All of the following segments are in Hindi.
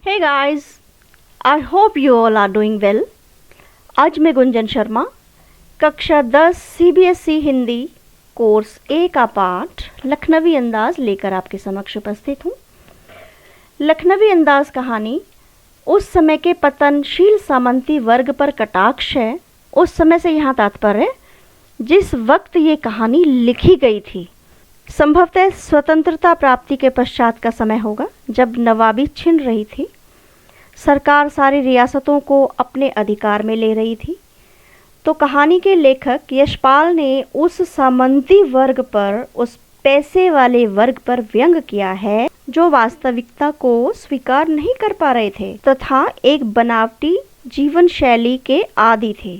Hey guys, I hope you all are doing well. आज मैं गुंजन शर्मा कक्षा 10 सीबीएसई हिंदी कोर्स ए का पाठ लखनवी अंदाज लेकर आपके समक्ष उपस्थित हूँ। लखनवी अंदाज कहानी उस समय के पतनशील सामंती वर्ग पर कटाक्ष है। उस समय से यहाँ तात्पर्य जिस वक्त ये कहानी लिखी गई थी, संभवतः स्वतंत्रता प्राप्ति के पश्चात का समय होगा, जब नवाबी छिन रही थी। सरकार सारी रियासतों को अपने अधिकार में ले रही थी। तो कहानी के लेखक यशपाल ने उस सामंती वर्ग पर, उस पैसे वाले वर्ग पर व्यंग किया है जो वास्तविकता को स्वीकार नहीं कर पा रहे थे तथा एक बनावटी जीवन शैली के आदी थे,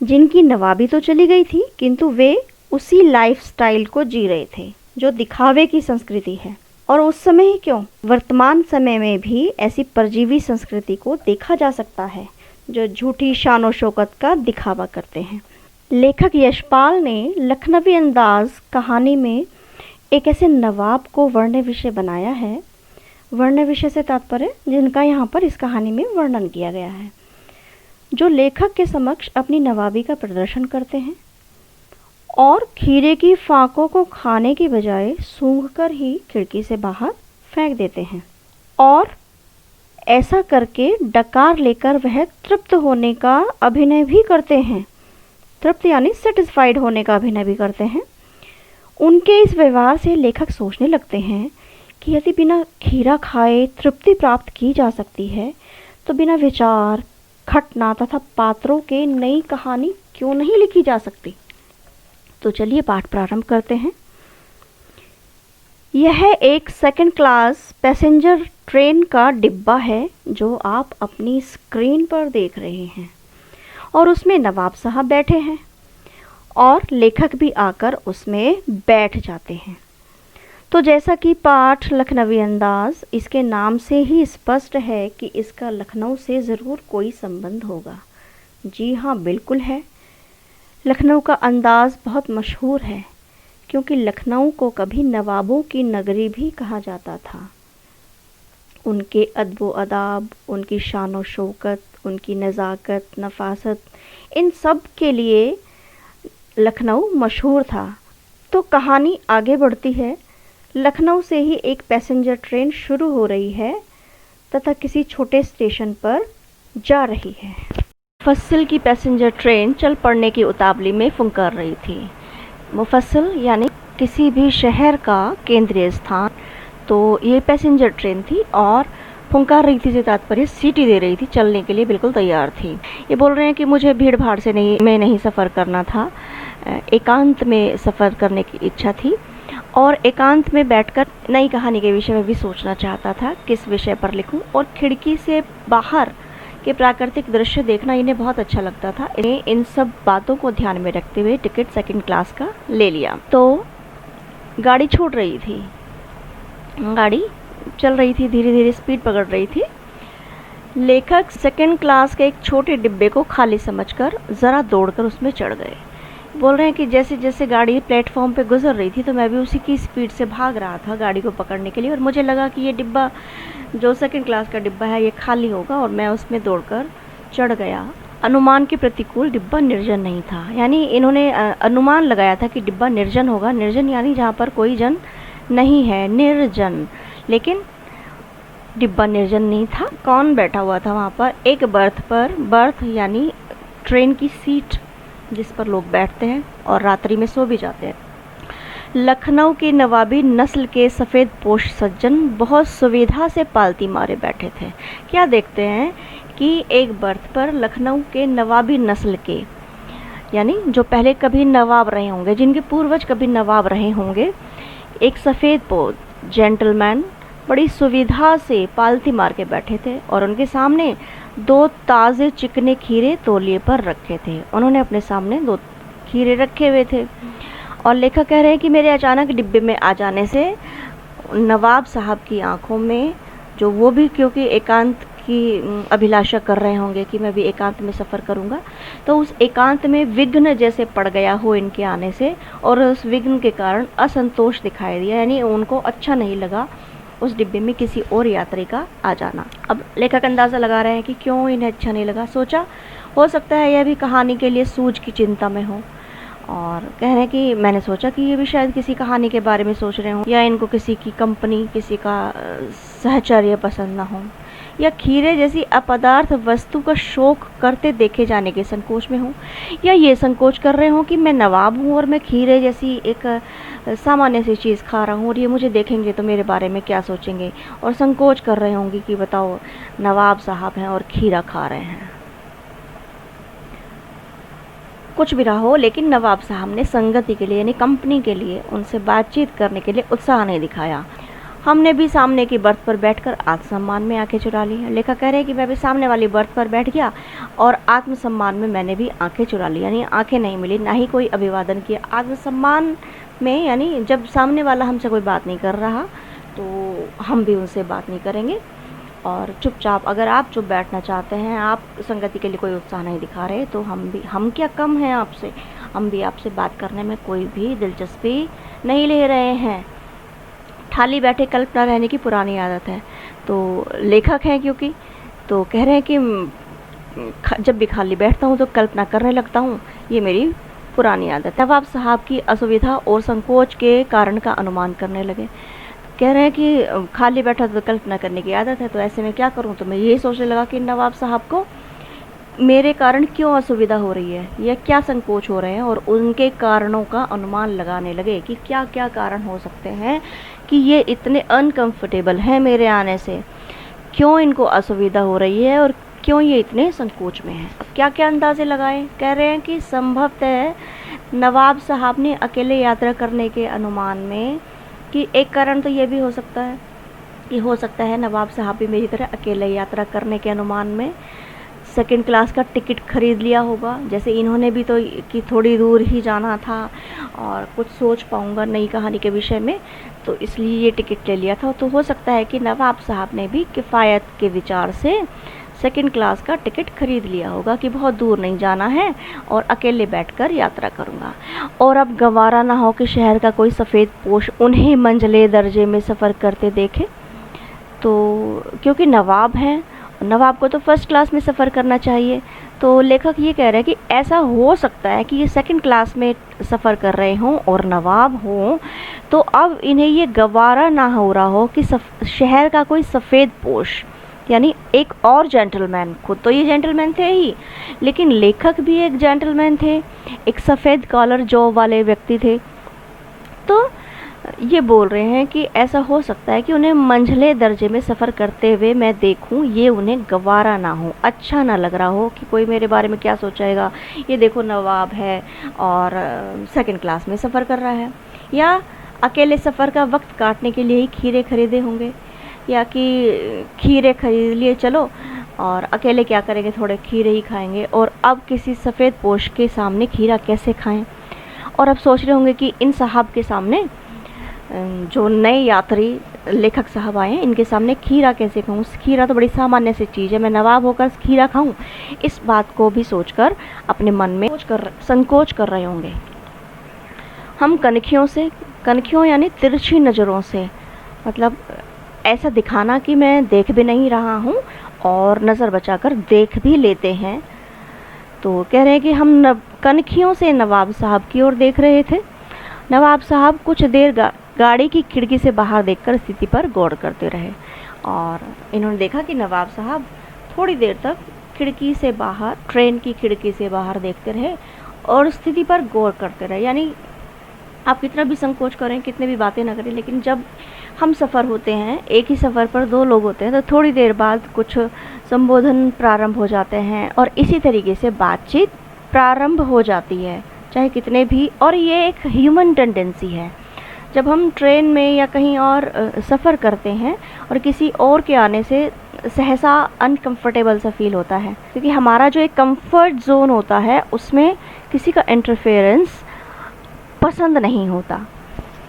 जिनकी नवाबी तो चली गई थी किंतु वे उसी लाइफस्टाइल को जी रहे थे जो दिखावे की संस्कृति है। और उस समय ही क्यों, वर्तमान समय में भी ऐसी परजीवी संस्कृति को देखा जा सकता है जो झूठी शानो शौकत का दिखावा करते हैं। लेखक यशपाल ने लखनवी अंदाज कहानी में एक ऐसे नवाब को वर्ण विषय बनाया है। वर्ण विषय से तात्पर्य जिनका यहाँ पर इस कहानी में वर्णन किया गया है, जो लेखक के समक्ष अपनी नवाबी का प्रदर्शन करते हैं और खीरे की फाकों को खाने की बजाय सूंघकर ही खिड़की से बाहर फेंक देते हैं और ऐसा करके डकार लेकर वह तृप्त होने का अभिनय भी करते हैं। तृप्त यानी सेटिस्फाइड होने का अभिनय भी करते हैं। उनके इस व्यवहार से लेखक सोचने लगते हैं कि यदि बिना खीरा खाए तृप्ति प्राप्त की जा सकती है तो बिना विचार, घटना तथा पात्रों के नई कहानी क्यों नहीं लिखी जा सकती। तो चलिए पाठ प्रारंभ करते हैं। यह एक सेकंड क्लास पैसेंजर ट्रेन का डिब्बा है जो आप अपनी स्क्रीन पर देख रहे हैं और उसमें नवाब साहब बैठे हैं और लेखक भी आकर उसमें बैठ जाते हैं। तो जैसा कि पाठ लखनवी अंदाज, इसके नाम से ही स्पष्ट है कि इसका लखनऊ से ज़रूर कोई संबंध होगा। जी हाँ, बिल्कुल है। लखनऊ का अंदाज़ बहुत मशहूर है क्योंकि लखनऊ को कभी नवाबों की नगरी भी कहा जाता था। उनके अदब अदाब, उनकी शान व शौकत, उनकी नज़ाकत, नफासत, इन सब के लिए लखनऊ मशहूर था। तो कहानी आगे बढ़ती है। लखनऊ से ही एक पैसेंजर ट्रेन शुरू हो रही है तथा किसी छोटे स्टेशन पर जा रही है। मुफस्सिल की पैसेंजर ट्रेन चल पड़ने की उतावली में फुंकार रही थी। मुफस्सिल यानी किसी भी शहर का केंद्रीय स्थान। तो ये पैसेंजर ट्रेन थी और फुंकार रही थी से तात्पर्य सीटी दे रही थी, चलने के लिए बिल्कुल तैयार थी। ये बोल रहे हैं कि मुझे भीड़ भाड़ से नहीं सफ़र करना था, एकांत में सफ़र करने की इच्छा थी और एकांत में बैठकर नई कहानी के विषय में भी सोचना चाहता था, किस विषय पर लिखूं। और खिड़की से बाहर के प्राकृतिक दृश्य देखना इन्हें बहुत अच्छा लगता था। इन्हें इन सब बातों को ध्यान में रखते हुए टिकट सेकंड क्लास का ले लिया। तो गाड़ी छूट रही थी, गाड़ी चल रही थी, धीरे धीरे स्पीड पकड़ रही थी। लेखक सेकंड क्लास के एक छोटे डिब्बे को खाली समझकर ज़रा दौड़कर उसमें चढ़ गए। बोल रहे हैं कि जैसे जैसे गाड़ी प्लेटफॉर्म पे गुजर रही थी तो मैं भी उसी की स्पीड से भाग रहा था गाड़ी को पकड़ने के लिए और मुझे लगा कि ये डिब्बा जो सेकंड क्लास का डिब्बा है ये खाली होगा और मैं उसमें दौड़कर चढ़ गया। अनुमान के प्रतिकूल डिब्बा निर्जन नहीं था, यानी इन्होंने अनुमान लगाया था कि डिब्बा निर्जन होगा। निर्जन यानी जहाँ पर कोई जन नहीं है, निर्जन। लेकिन डिब्बा निर्जन नहीं था। कौन बैठा हुआ था वहाँ पर? एक बर्थ पर, बर्थ यानी ट्रेन की सीट जिस पर लोग बैठते हैं और रात्रि में सो भी जाते हैं। लखनऊ की नवाबी नस्ल के सफ़ेद पोश सज्जन बहुत सुविधा से पालती मारे बैठे थे। क्या देखते हैं कि एक बर्थ पर लखनऊ के नवाबी नस्ल के, यानी जो पहले कभी नवाब रहे होंगे, जिनके पूर्वज कभी नवाब रहे होंगे, एक सफ़ेद पोश जेंटलमैन बड़ी सुविधा से पालती मार के बैठे थे और उनके सामने 2 ताज़े चिकने खीरे तौलिए पर रखे थे। उन्होंने अपने सामने 2 खीरे रखे हुए थे और लेखक कह रहे हैं कि मेरे अचानक डिब्बे में आ जाने से नवाब साहब की आंखों में, जो वो भी क्योंकि एकांत की अभिलाषा कर रहे होंगे कि मैं भी एकांत में सफ़र करूंगा, तो उस एकांत में विघ्न जैसे पड़ गया हो इनके आने से और उस विघ्न के कारण असंतोष दिखाई दिया, यानी उनको अच्छा नहीं लगा उस डिब्बे में किसी और यात्री का आ जाना। अब लेखक अंदाज़ा लगा रहे हैं कि क्यों इन्हें अच्छा नहीं लगा। सोचा हो सकता है यह भी कहानी के लिए सूझ की चिंता में हो, और कह रहे हैं कि मैंने सोचा कि ये भी शायद किसी कहानी के बारे में सोच रहे हों, या इनको किसी की कंपनी, किसी का सहचर्य पसंद ना हो, या खीरे जैसी अपदार्थ वस्तु का शौक करते देखे जाने के संकोच में हूँ, या ये संकोच कर रहे हों कि मैं नवाब हूँ और मैं खीरे जैसी एक सामान्य सी चीज़ खा रहा हूँ और ये मुझे देखेंगे तो मेरे बारे में क्या सोचेंगे, और संकोच कर रहे होंगे कि बताओ नवाब साहब हैं और खीरा खा रहे हैं। कुछ भी रहा हो, लेकिन नवाब साहब ने संगति के लिए यानी कंपनी के लिए उनसे बातचीत करने के लिए उत्साह नहीं दिखाया। हमने भी सामने की बर्थ पर बैठकर आत्मसम्मान में आंखें चुरा ली। लेखक कह रहे हैं कि मैं भी सामने वाली बर्थ पर बैठ गया और आत्मसम्मान में मैंने भी आंखें चुरा ली, यानी आंखें नहीं मिली, ना ही कोई अभिवादन किया। आत्मसम्मान में यानी जब सामने वाला हमसे कोई बात नहीं कर रहा तो हम भी उनसे बात नहीं करेंगे, और चुपचाप अगर आप चुप बैठना चाहते हैं, आप संगति के लिए कोई उत्साह नहीं दिखा रहे, तो हम क्या कम हैं आपसे, हम भी आपसे बात करने में कोई भी दिलचस्पी नहीं ले रहे हैं। खाली बैठे कल्पना रहने की पुरानी आदत है। तो लेखक हैं क्योंकि, तो कह रहे हैं कि जब भी खाली बैठता हूँ तो कल्पना करने लगता हूँ, ये मेरी पुरानी आदत है। नवाब साहब की असुविधा और संकोच के कारण का अनुमान करने लगे। कह रहे हैं कि खाली बैठा तो कल्पना करने की आदत है, तो ऐसे में क्या करूं। तो मैं ये सोचने लगा कि नवाब साहब को मेरे कारण क्यों असुविधा हो रही है या क्या संकोच हो रहे हैं, और उनके कारणों का अनुमान लगाने लगे कि क्या क्या कारण हो सकते हैं कि ये इतने अनकंफर्टेबल हैं मेरे आने से, क्यों इनको असुविधा हो रही है और क्यों ये इतने संकोच में हैं। क्या क्या अंदाजे लगाए। कह रहे हैं कि संभवतः नवाब साहब ने अकेले यात्रा करने के अनुमान में कि एक कारण तो ये भी हो सकता है कि हो सकता है नवाब साहब भी मेरी तरह अकेले यात्रा करने के अनुमान में सेकंड क्लास का टिकट खरीद लिया होगा, जैसे इन्होंने भी तो कि थोड़ी दूर ही जाना था और कुछ सोच पाऊंगा नई कहानी के विषय में, तो इसलिए ये टिकट ले लिया था। तो हो सकता है कि नवाब साहब ने भी किफ़ायत के विचार से सेकंड क्लास का टिकट खरीद लिया होगा कि बहुत दूर नहीं जाना है और अकेले बैठकर यात्रा करूंगा, और अब गवारा ना हो कि शहर का कोई सफ़ेद पोश उन्हें मंझले दर्जे में सफ़र करते देखे। तो क्योंकि नवाब हैं, नवाब को तो फर्स्ट क्लास में सफ़र करना चाहिए। तो लेखक ये कह रहे हैं कि ऐसा हो सकता है कि ये सेकंड क्लास में सफ़र कर रहे हों और नवाब हों, तो अब इन्हें ये गवारा ना हो रहा हो कि शहर का कोई सफ़ेद पोश यानी एक और जेंटलमैन, खुद तो ये जेंटलमैन थे ही, लेकिन लेखक भी एक जेंटलमैन थे, एक सफ़ेद कॉलर जॉब वाले व्यक्ति थे। तो ये बोल रहे हैं कि ऐसा हो सकता है कि उन्हें मंझले दर्जे में सफ़र करते हुए मैं देखूं, ये उन्हें गवारा ना हो, अच्छा ना लग रहा हो कि कोई मेरे बारे में क्या सोचेगा, ये देखो नवाब है और सेकंड क्लास में सफ़र कर रहा है, या अकेले सफ़र का वक्त काटने के लिए ही खीरे खरीदे होंगे, या कि खीरे खरीद लिए चलो और अकेले क्या करेंगे, थोड़े खीरे ही खाएंगे, और अब किसी सफ़ेद पोश के सामने खीरा कैसे खाएं, और अब सोच रहे होंगे कि इन साहब के सामने जो नए यात्री लेखक साहब आए हैं इनके सामने खीरा कैसे खाऊं, खीरा तो बड़ी सामान्य सी चीज़ है, मैं नवाब होकर खीरा खाऊं, इस बात को भी सोचकर अपने मन में संकोच कर रहे होंगे। हम कनखियों यानी तिरछी नज़रों से, मतलब ऐसा दिखाना कि मैं देख भी नहीं रहा हूँ और नज़र बचाकर देख भी लेते हैं। तो कह रहे हैं कि हम कनखियों से नवाब साहब की ओर देख रहे थे। नवाब साहब कुछ देर गाड़ी की खिड़की से बाहर देखकर स्थिति पर गौर करते रहे, और इन्होंने देखा कि नवाब साहब थोड़ी देर तक खिड़की से बाहर, ट्रेन की खिड़की से बाहर देखते रहे और स्थिति पर गौर करते रहे। यानी आप कितना भी संकोच करें, कितने भी बातें ना करें, लेकिन जब हम सफ़र होते हैं, एक ही सफ़र पर दो लोग होते हैं, तो थोड़ी देर बाद कुछ संबोधन प्रारंभ हो जाते हैं और इसी तरीके से बातचीत प्रारंभ हो जाती है, चाहे कितने भी, और ये एक ह्यूमन टेंडेंसी है। जब हम ट्रेन में या कहीं और सफ़र करते हैं और किसी और के आने से सहसा अनकंफर्टेबल सा फील होता है, क्योंकि हमारा जो एक कंफर्ट जोन होता है उसमें किसी का इंटरफेरेंस पसंद नहीं होता।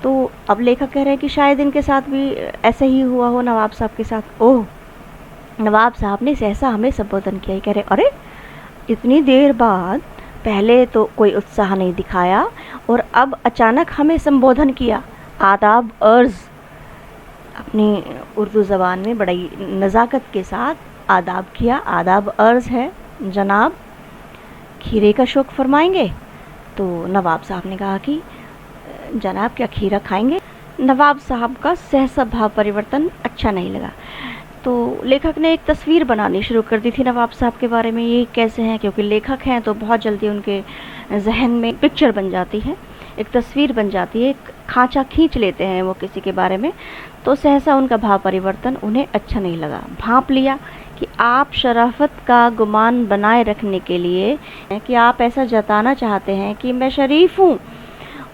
तो अब लेखक कह रहे हैं कि शायद इनके साथ भी ऐसे ही हुआ हो, नवाब साहब के साथ। ओह, नवाब साहब ने सहसा हमें संबोधन किया। कह रहे अरे इतनी देर बाद, पहले तो कोई उत्साह नहीं दिखाया और अब अचानक हमें संबोधन किया। आदाब अर्ज़, अपनी उर्दू ज़बान में बड़ी नज़ाकत के साथ आदाब किया। आदाब अर्ज़ है, जनाब खीरे का शौक़ फरमाएंगे? तो नवाब साहब ने कहा कि जनाब क्या खीरा खाएंगे? नवाब साहब का सहसा भाव परिवर्तन अच्छा नहीं लगा, तो लेखक ने एक तस्वीर बनानी शुरू कर दी थी नवाब साहब के बारे में। ये कैसे हैं, क्योंकि लेखक हैं तो बहुत जल्दी उनके जहन में पिक्चर बन जाती है, एक तस्वीर बन जाती है, एक खांचा खींच लेते हैं वो किसी के बारे में। तो सहसा उनका भाव परिवर्तन उन्हें अच्छा नहीं लगा। भांप लिया कि आप शराफत का गुमान बनाए रखने के लिए कि आप ऐसा जताना चाहते हैं कि मैं शरीफ हूँ,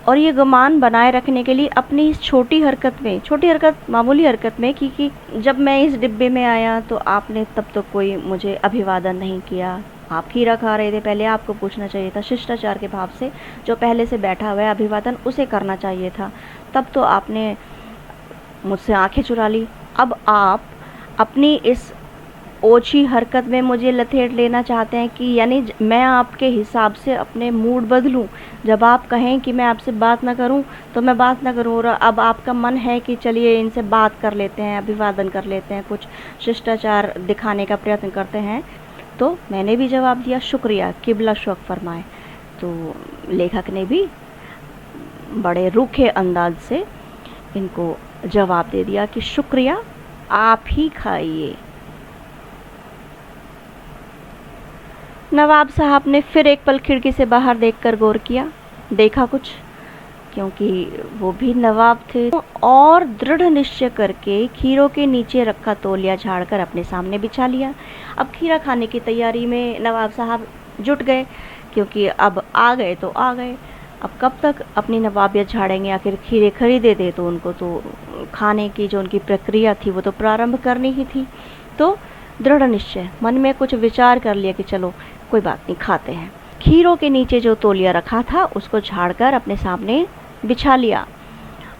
और ये गुमान बनाए रखने के लिए अपनी इस छोटी हरकत, मामूली हरकत में कि जब मैं इस डिब्बे में आया तो आपने तब तो कोई मुझे अभिवादन नहीं किया। आप खीरा खा रहे थे, पहले आपको पूछना चाहिए था, शिष्टाचार के भाव से जो पहले से बैठा हुआ है अभिवादन उसे करना चाहिए था, तब तो आपने मुझसे आंखें चुरा ली। अब आप अपनी इस ओछी हरकत में मुझे लथेड़ लेना चाहते हैं कि यानी मैं आपके हिसाब से अपने मूड बदलूं। जब आप कहें कि मैं आपसे बात ना करूं तो मैं बात ना करूं, और अब आपका मन है कि चलिए इनसे बात कर लेते हैं, अभिवादन कर लेते हैं, कुछ शिष्टाचार दिखाने का प्रयत्न करते हैं। तो मैंने भी जवाब दिया, शुक्रिया, किबला शौक़ फरमाए। तो लेखक ने भी बड़े रूखे अंदाज से इनको जवाब दे दिया कि शुक्रिया, आप ही खाइए। नवाब साहब ने फिर एक पल खिड़की से बाहर देखकर गौर किया। देखा कुछ, क्योंकि वो भी नवाब थे, और दृढ़ निश्चय करके खीरों के नीचे रखा तौलिया झाड़कर अपने सामने बिछा लिया। अब खीरा खाने की तैयारी में नवाब साहब जुट गए, क्योंकि अब आ गए तो आ गए, अब कब तक अपनी नवाबियत झाड़ेंगे? आखिर खीरे खरीदे थे तो उनको तो खाने की जो उनकी प्रक्रिया थी वो तो प्रारंभ करनी ही थी। तो दृढ़ निश्चय, मन में कुछ विचार कर लिया कि चलो कोई बात नहीं, खाते हैं। खीरों के नीचे जो तौलिया रखा था उसको झाड़कर अपने सामने बिछा लिया,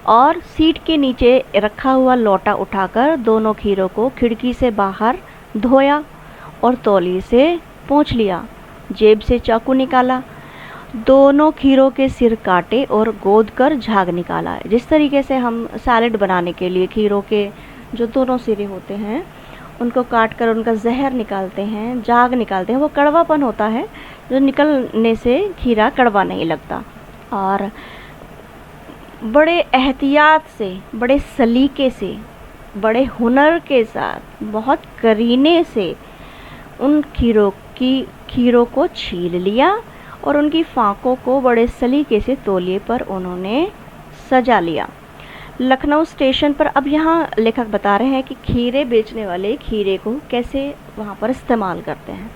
और सीट के नीचे रखा हुआ लोटा उठाकर दोनों खीरों को खिड़की से बाहर धोया और तौलिए से पोंछ लिया। जेब से चाकू निकाला, दोनों खीरों के सिर काटे और गोद कर झाग निकाला। जिस तरीके से हम सैलेड बनाने के लिए खीरों के जो दोनों सिरे होते हैं उनको काट कर उनका जहर निकालते हैं, झाग निकालते हैं, वो कड़वापन होता है जो निकलने से खीरा कड़वा नहीं लगता। और बड़े एहतियात से, बड़े सलीके से, बड़े हुनर के साथ, बहुत करीने से उन खीरों को छील लिया और उनकी फांकों को बड़े सलीके से तौलिए पर उन्होंने सजा लिया। लखनऊ स्टेशन पर, अब यहाँ लेखक बता रहे हैं कि खीरे बेचने वाले खीरे को कैसे वहाँ पर इस्तेमाल करते हैं,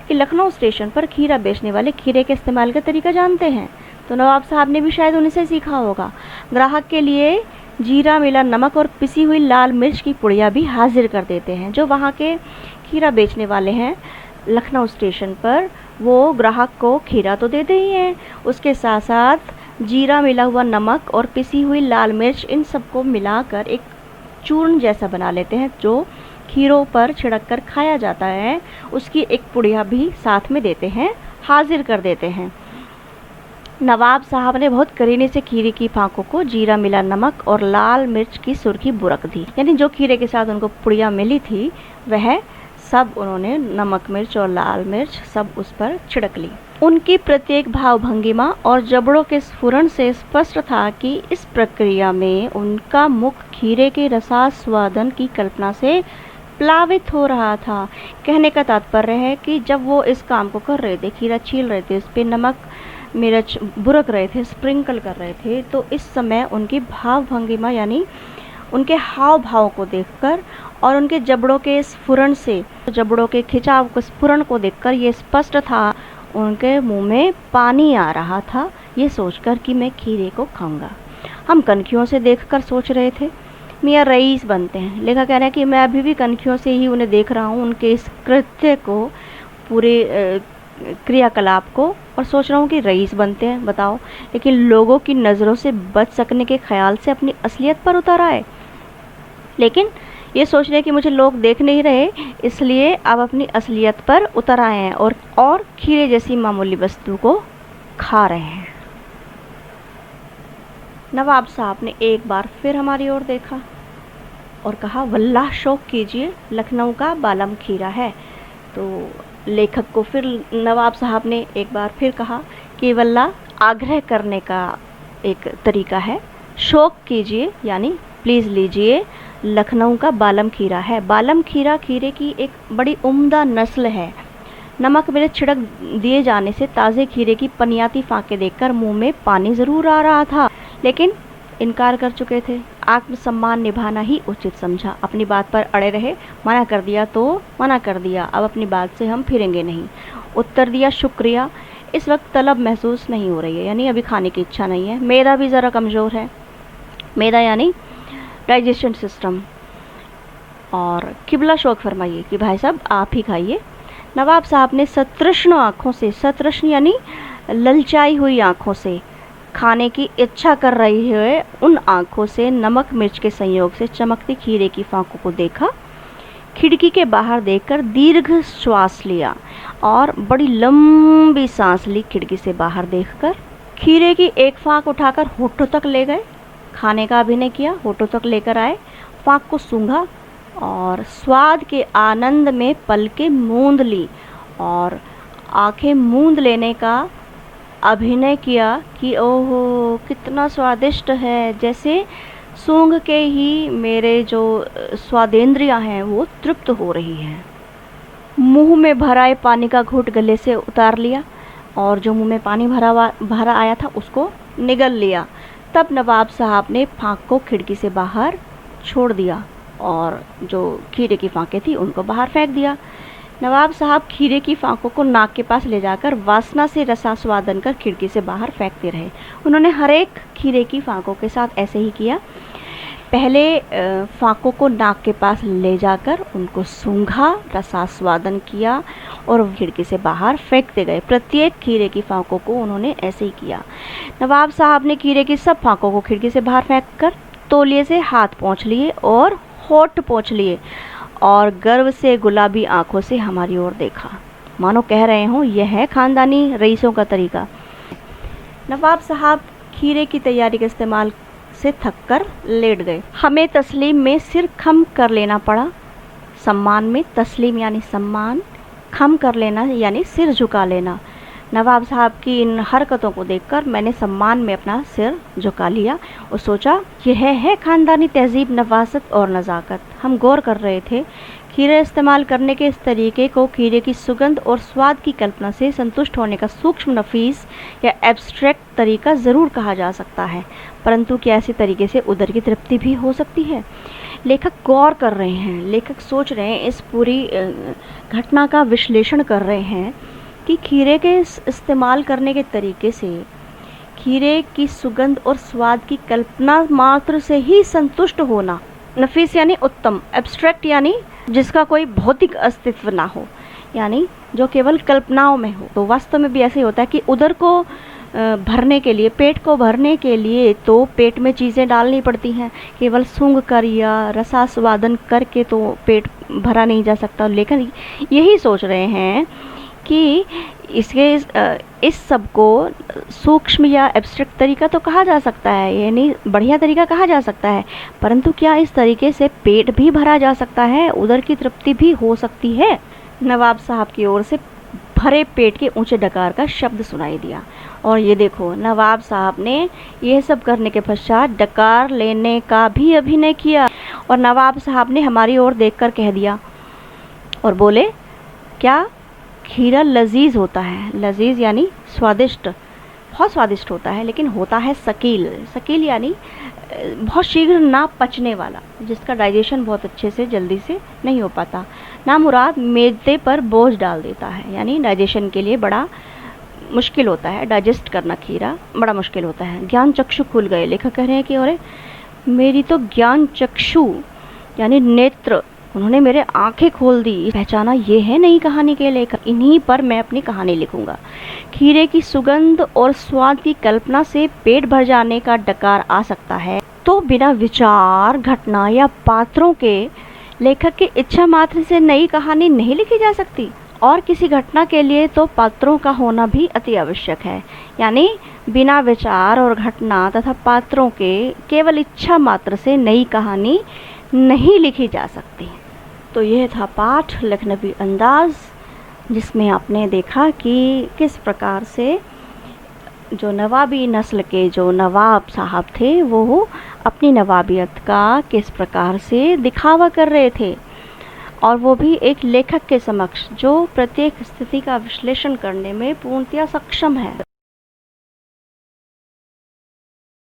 कि लखनऊ स्टेशन पर खीरा बेचने वाले खीरे के इस्तेमाल का तरीका जानते हैं। तो नवाब साहब ने भी शायद उन्हीं से सीखा होगा। ग्राहक के लिए जीरा मिला नमक और पिसी हुई लाल मिर्च की पुड़िया भी हाजिर कर देते हैं। जो वहाँ के खीरा बेचने वाले हैं लखनऊ स्टेशन पर, वो ग्राहक को खीरा तो देते ही हैं, उसके साथ साथ जीरा मिला हुआ नमक और पिसी हुई लाल मिर्च, इन सबको मिलाकर एक चूर्ण जैसा बना लेते हैं जो खीरों पर छिड़क कर खाया जाता है। उसकी एक पुड़िया भी साथ में देते हैं, हाजिर कर देते हैं। नवाब साहब ने बहुत करीने से खीरे की फांकों को जीरा मिला नमक और लाल मिर्च की सुर्खी बुरक दी, यानी जो खीरे के साथ उनको पुड़िया मिली थी वह सब उन्होंने नमक मिर्च और लाल मिर्च सब उस पर छिड़क ली। उनकी प्रत्येक भाव भंगिमा और जबड़ों के स्फुरण से स्पष्ट था कि इस प्रक्रिया में उनका मुख खीरे के रसास्वादन की कल्पना से प्लावित हो रहा था। कहने का तात्पर्य है कि जब वो इस काम को कर रहे थे, खीरा छील रहे थे, उस पर नमक मिर्च बुरक रहे थे, स्प्रिंकल कर रहे थे, तो इस समय उनकी भाव भंगिमा यानी उनके हाव भाव को देखकर और उनके जबड़ों के स्फुरण से, जबड़ों के खिंचाव को, स्फुरण को देखकर ये स्पष्ट था, उनके मुंह में पानी आ रहा था, ये सोचकर कि मैं खीरे को खाऊंगा। हम कनखियों से देखकर सोच रहे थे, मियाँ रईस बनते हैं। लेखक कह रहे हैं कि मैं अभी भी कनखियों से ही उन्हें देख रहा हूँ, उनके इस कृत्य को, पूरे क्रियाकलाप को, और सोच रहा हूँ कि रईस बनते हैं, बताओ। लेकिन लोगों की नज़रों से बच सकने के ख्याल से अपनी असलियत पर उतर आए। लेकिन ये सोच रहे कि मुझे लोग देख नहीं रहे, इसलिए अब अपनी असलियत पर उतर आए हैं और खीरे जैसी मामूली वस्तु को खा रहे हैं। नवाब साहब ने एक बार फिर हमारी ओर देखा। और कहा वल्लाह शौक कीजिए, लखनऊ का बालम खीरा है। तो लेखक को फिर नवाब साहब ने एक बार फिर कहा कि वल्लाह आग्रह करने का एक तरीका है, शौक कीजिए यानी प्लीज़ लीजिए, लखनऊ का बालम खीरा है। बालम खीरा खीरे की एक बड़ी उम्दा नस्ल है। नमक मिर्च छिड़क दिए जाने से ताज़े खीरे की पनियाती फांके देखकर मुंह में पानी ज़रूर आ रहा था, लेकिन इनकार कर चुके थे। आत्मसम्मान निभाना ही उचित समझा, अपनी बात पर अड़े रहे। मना कर दिया तो मना कर दिया, अब अपनी बात से हम फिरेंगे नहीं। उत्तर दिया शुक्रिया, इस वक्त तलब महसूस नहीं हो रही है, यानी अभी खाने की इच्छा नहीं है। मैदा भी ज़रा कमज़ोर है, मैदा यानी डाइजेशन सिस्टम। और किबला शौक फरमाइए कि भाई साहब आप ही खाइए। नवाब साहब ने सतृष्ण आँखों से, सतृष्ण यानी ललचाई हुई आँखों से, खाने की इच्छा कर रही है उन आँखों से नमक मिर्च के संयोग से चमकती खीरे की फांकों को देखा। खिड़की के बाहर देखकर दीर्घ श्वास लिया और बड़ी लंबी सांस ली। खिड़की से बाहर देखकर खीरे की एक फांक उठाकर होठों तक ले गए, खाने का अभिनय किया, होठों तक लेकर आए, फांक को सूंघा और स्वाद के आनंद में पलकें मूंद ली और आंखें मूंद लेने का अभिनय किया कि ओहो कितना स्वादिष्ट है, जैसे सूंघ के ही मेरे जो स्वादेंद्रियां हैं वो तृप्त हो रही हैं। मुंह में भराए पानी का घूंट गले से उतार लिया और जो मुंह में पानी भरा आया था उसको निगल लिया। तब नवाब साहब ने फांक को खिड़की से बाहर छोड़ दिया और जो खीरे की फांकें थी उनको बाहर फेंक दिया। नवाब साहब खीरे की फांकों को नाक के पास ले जाकर वासना से रसास्वादन कर खिड़की से बाहर फेंकते रहे। उन्होंने हर एक खीरे की फांकों के साथ ऐसे ही किया। पहले फांकों को नाक के पास ले जाकर उनको सूंघा, रसास्वादन किया और खिड़की से बाहर फेंकते गए। प्रत्येक खीरे की फांकों को उन्होंने ऐसे ही किया। नवाब साहब ने खीरे की सब फांकों को खिड़की से बाहर फेंककर तौलिए से हाथ पोंछ लिए और होठ पोंछ लिए और गर्व से गुलाबी आंखों से हमारी ओर देखा, मानो कह रहे हों यह है खानदानी रईसों का तरीका। नवाब साहब खीरे की तैयारी के इस्तेमाल से थककर लेट गए। हमें तस्लीम में सिर खम कर लेना पड़ा। सम्मान में तस्लीम यानी सम्मान, खम कर लेना यानी सिर झुका लेना। नवाब साहब की इन हरकतों को देखकर मैंने सम्मान में अपना सिर झुका लिया और सोचा यह है खानदानी तहजीब, नवासत और नज़ाकत। हम गौर कर रहे थे, खीरे इस्तेमाल करने के इस तरीके को खीरे की सुगंध और स्वाद की कल्पना से संतुष्ट होने का सूक्ष्म, नफीस या एब्स्ट्रैक्ट तरीका ज़रूर कहा जा सकता है, परंतु क्या ऐसे तरीके से उदर की तृप्ति भी हो सकती है? लेखक गौर कर रहे हैं, लेखक सोच रहे हैं, इस पूरी घटना का विश्लेषण कर रहे हैं कि खीरे के इस्तेमाल करने के तरीके से खीरे की सुगंध और स्वाद की कल्पना मात्र से ही संतुष्ट होना, नफीस यानी उत्तम, एब्स्ट्रैक्ट यानी जिसका कोई भौतिक अस्तित्व ना हो, यानी जो केवल कल्पनाओं में हो। तो वास्तव में भी ऐसे ही होता है कि उदर को भरने के लिए, पेट को भरने के लिए तो पेट में चीज़ें डालनी पड़ती हैं, केवल सूंघ कर या रसास्वादन करके तो पेट भरा नहीं जा सकता। लेकिन यही सोच रहे हैं कि इस सब को सूक्ष्म या एब्स्ट्रैक्ट तरीका तो कहा जा सकता है, यानी बढ़िया तरीका कहा जा सकता है, परंतु क्या इस तरीके से पेट भी भरा जा सकता है, उदर की तृप्ति भी हो सकती है? नवाब साहब की ओर से भरे पेट के ऊंचे डकार का शब्द सुनाई दिया और ये देखो, नवाब साहब ने यह सब करने के पश्चात डकार लेने का भी अभिनय किया और नवाब साहब ने हमारी ओर देखकर कह दिया और बोले, क्या खीरा लजीज होता है। लजीज यानी स्वादिष्ट, बहुत स्वादिष्ट होता है, लेकिन होता है शकील। शकील यानी बहुत शीघ्र ना पचने वाला, जिसका डाइजेशन बहुत अच्छे से जल्दी से नहीं हो पाता। ना मुराद मैदे पर बोझ डाल देता है, यानी डाइजेशन के लिए बड़ा मुश्किल होता है, डाइजेस्ट करना खीरा बड़ा मुश्किल होता है। ज्ञान चक्षु खुल गए। लेखक कह रहे हैं कि अरे मेरी तो ज्ञान चक्षु यानी नेत्र, उन्होंने मेरे आंखें खोल दी, पहचाना ये है नई कहानी के लेखक, इन्हीं पर मैं अपनी कहानी लिखूंगा। खीरे की सुगंध और स्वाद की कल्पना से पेट भर जाने का डकार आ सकता है, तो बिना विचार, घटना या पात्रों के लेखक की इच्छा मात्र से नई कहानी नहीं लिखी जा सकती। और किसी घटना के लिए तो पात्रों का होना भी अति आवश्यक है, यानी बिना विचार और घटना तथा पात्रों के केवल इच्छा मात्र से नई कहानी नहीं लिखी जा सकती। तो यह था पाठ लखनवी अंदाज़, जिसमें आपने देखा कि किस प्रकार से जो नवाबी नस्ल के जो नवाब साहब थे वो अपनी नवाबियत का किस प्रकार से दिखावा कर रहे थे, और वो भी एक लेखक के समक्ष जो प्रत्येक स्थिति का विश्लेषण करने में पूर्णतया सक्षम है।